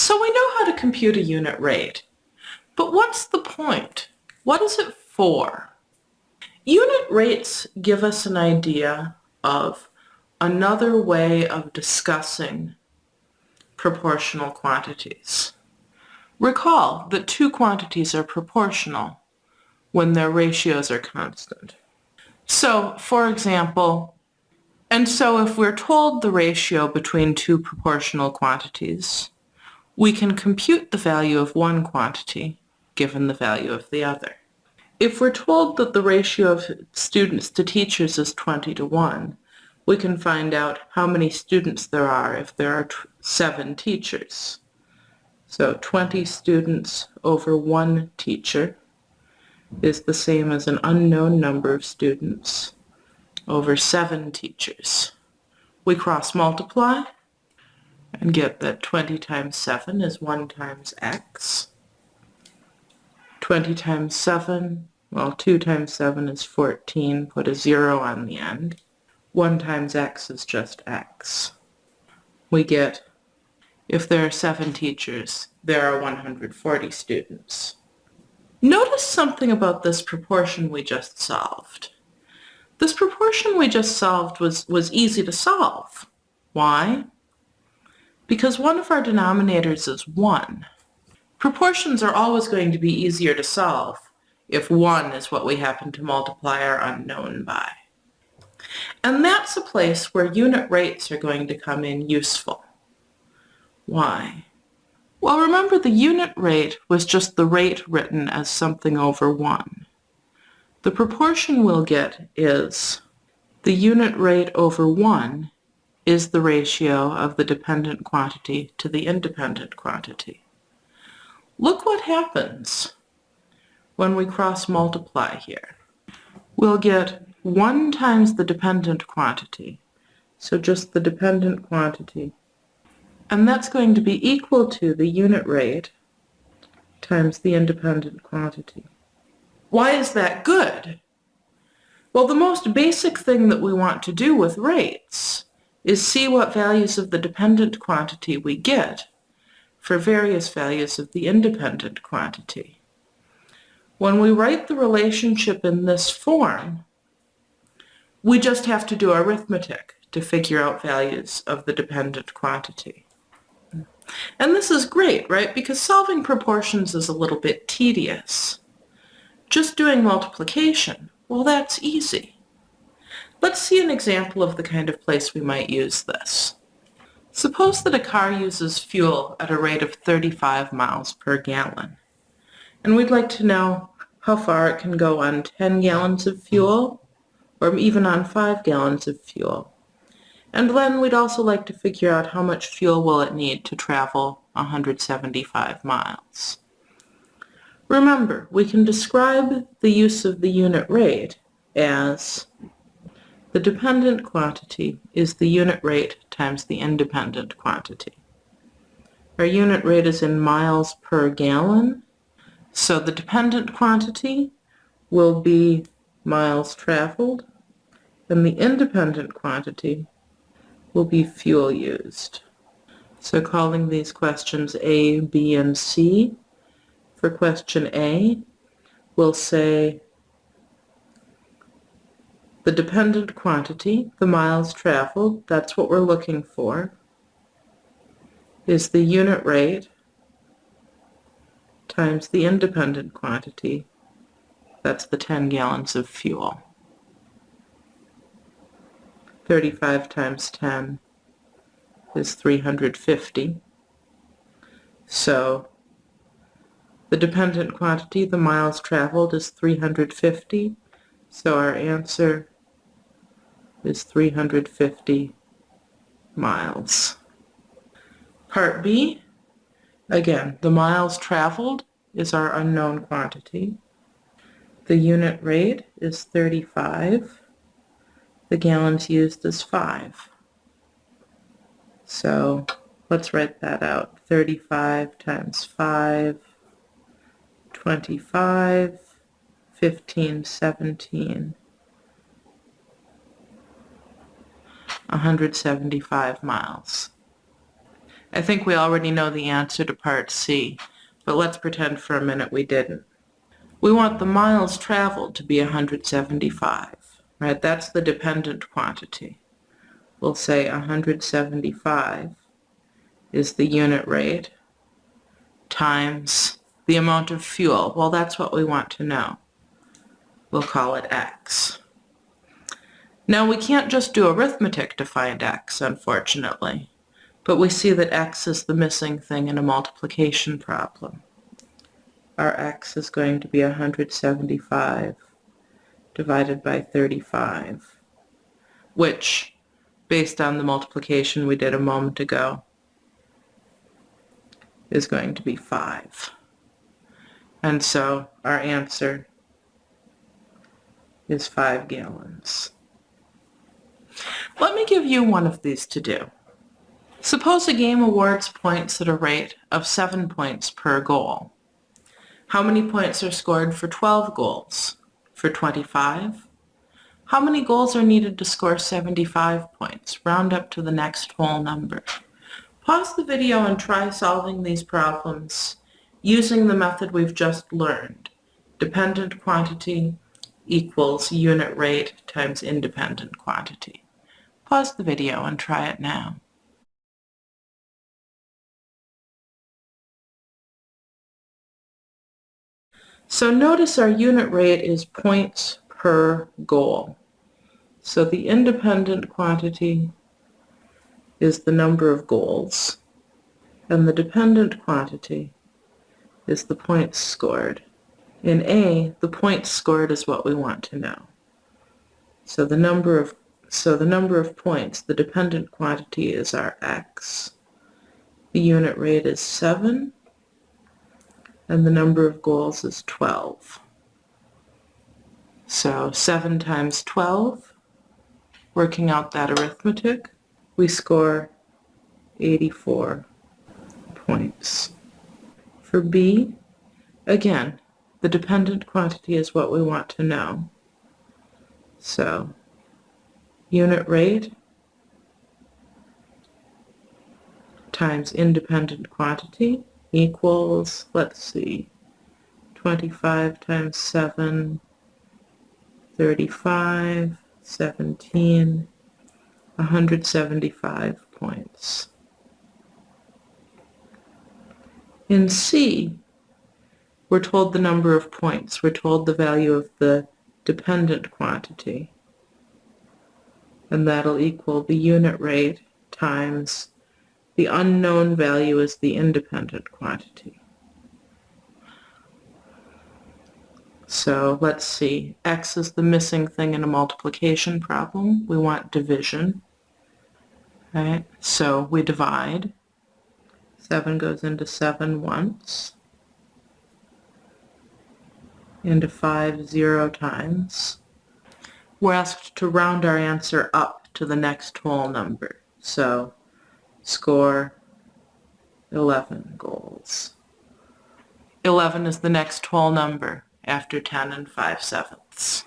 So we know how to compute a unit rate, but what's the point? What is it for? Unit rates give us an idea of another way of discussing proportional quantities. Recall that two quantities are proportional when their ratios are constant. So, for example, if we're told the ratio between two proportional quantities, we can compute the value of one quantity given the value of the other. If we're told that the ratio of students to teachers is 20 to 1, we can find out how many students there are if there are 7 teachers. So 20 students over 1 teacher is the same as an unknown number of students over 7 teachers. We cross multiply and get that 20 times 7 is 1 times x. 20 times 7, well, 2 times 7 is 14. Put a 0 on the end. 1 times x is just x. We get, if there are 7 teachers, there are 140 students. Notice something about this proportion we just solved. This proportion we just solved was easy to solve. Why? Because one of our denominators is 1. Proportions are always going to be easier to solve if 1 is what we happen to multiply our unknown by. And that's a place where unit rates are going to come in useful. Why? Well, remember the unit rate was just the rate written as something over 1. The proportion we'll get is the unit rate over 1 is the ratio of the dependent quantity to the independent quantity. Look what happens when we cross multiply here. We'll get 1 times the dependent quantity, so just the dependent quantity, and that's going to be equal to the unit rate times the independent quantity. Why is that good? Well, the most basic thing that we want to do with rates is see what values of the dependent quantity we get for various values of the independent quantity. When we write the relationship in this form, we just have to do arithmetic to figure out values of the dependent quantity. And this is great, right? Because solving proportions is a little bit tedious. Just doing multiplication, well, that's easy. Let's see an example of the kind of place we might use this. Suppose that a car uses fuel at a rate of 35 miles per gallon, and we'd like to know how far it can go on 10 gallons of fuel, or even on 5 gallons of fuel. And then we'd also like to figure out how much fuel will it need to travel 175 miles. Remember, we can describe the use of the unit rate as the dependent quantity is the unit rate times the independent quantity. Our unit rate is in miles per gallon, so the dependent quantity will be miles traveled, and the independent quantity will be fuel used. So calling these questions A, B, and C, for question A, we'll say the dependent quantity, the miles traveled, that's what we're looking for, is the unit rate times the independent quantity, that's the 10 gallons of fuel. 35 times 10 is 350. So the dependent quantity, the miles traveled, is 350. So our answer is 350 miles. Part B, again, the miles traveled is our unknown quantity. The unit rate is 35. The gallons used is 5. So let's write that out. 35 times 5, 25, 15, 17, 175 miles. I think we already know the answer to part C, but let's pretend for a minute we didn't. We want the miles traveled to be 175, right? That's the dependent quantity. We'll say 175 is the unit rate times the amount of fuel. Well, that's what we want to know. We'll call it X. Now, we can't just do arithmetic to find X, unfortunately, but we see that X is the missing thing in a multiplication problem. Our X is going to be 175 divided by 35, which, based on the multiplication we did a moment ago, is going to be 5. And so our answer is 5 gallons. Let me give you one of these to do. Suppose a game awards points at a rate of 7 points per goal. How many points are scored for 12 goals? For 25? How many goals are needed to score 75 points? Round up to the next whole number. Pause the video and try solving these problems using the method we've just learned. Dependent quantity equals unit rate times independent quantity. Pause the video and try it now. So notice our unit rate is points per goal. So the independent quantity is the number of goals, and the dependent quantity is the points scored. In A, the points scored is what we want to know. So the number of points, the dependent quantity is our X. The unit rate is 7, and the number of goals is 12. So 7 times 12, working out that arithmetic, we score 84 points. For B, again, the dependent quantity is what we want to know. So unit rate times independent quantity equals, let's see, 25 times 7, 35, 17, 175 points. In C, we're told the number of points. We're told the value of the dependent quantity. And that'll equal the unit rate times the unknown value is the independent quantity. So let's see. X is the missing thing in a multiplication problem. We want division. Right? So we divide. 7 goes into 7 once. Into 5 0 times. We're asked to round our answer up to the next whole number. So score 11 goals. 11 is the next whole number after 10 and 5/7.